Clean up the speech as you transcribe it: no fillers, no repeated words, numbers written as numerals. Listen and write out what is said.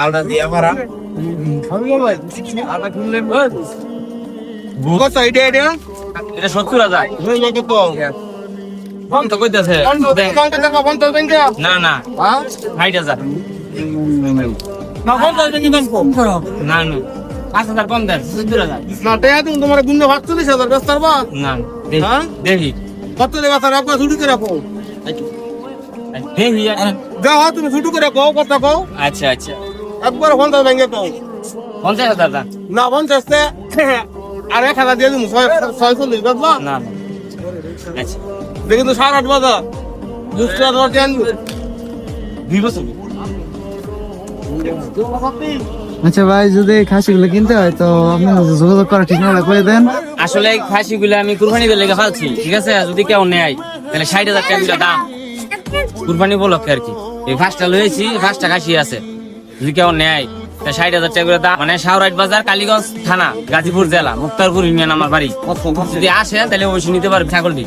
আলটা দিয়ে মারা আলটা খুললে কত এটা এটা এটা 70,000 হয়ে যাবে কত ফোন তো কইতাছে না না 60,000 না কত এটা দাম কম না না 5,000 কম দেন 70,000 না টাকা তুমি তোমার গুণে ৪৫,০০০ ব্যস্ত পারবা না দেখি হ্যাঁ? দেখি কত টাকা তার আপনার ছুটি করে রাখো দেখি যাও তুমি ছুটি করে কও কত কও আচ্ছা আচ্ছা একবার ৫০ ভেঙে কও 50,000 না না ৫০ তে আর ১,০০০ দিয়ে দিমু ৬৪০ বুঝলা না আচ্ছা দেখি তো ৮:৩০ বাজা দুষ্টা রটি আনবো 2 বছর আচ্ছা ভাই, যদি খাসিগুলো কিনতে হয় তো আপনার সাথে যোগাযোগ করা ঠিক মতো করে দেন। আসলে এই খাসিগুলো আমি কুরবানিতে লেগে ফেলছি, ঠিক আছে? যদি কেউ নেয় তাহলে 60,000 টাকা করে দাম, কুরবানি উপলক্ষে আর কি। এই ফার্স্টটা লয়েছি, ফার্স্টটা খাসি আছে, যদি কেউ নেয় তাহলে 60,000 টাকা করে দাম। মানে শাহরাইট বাজার, কালীগঞ্জ থানা, গাজীপুর জেলা, মুক্তারপুর ইউনিয়ন আমার বাড়ি। যদি আসে তাহলে অবশ্যই নিতে পারবে ছাগলটি।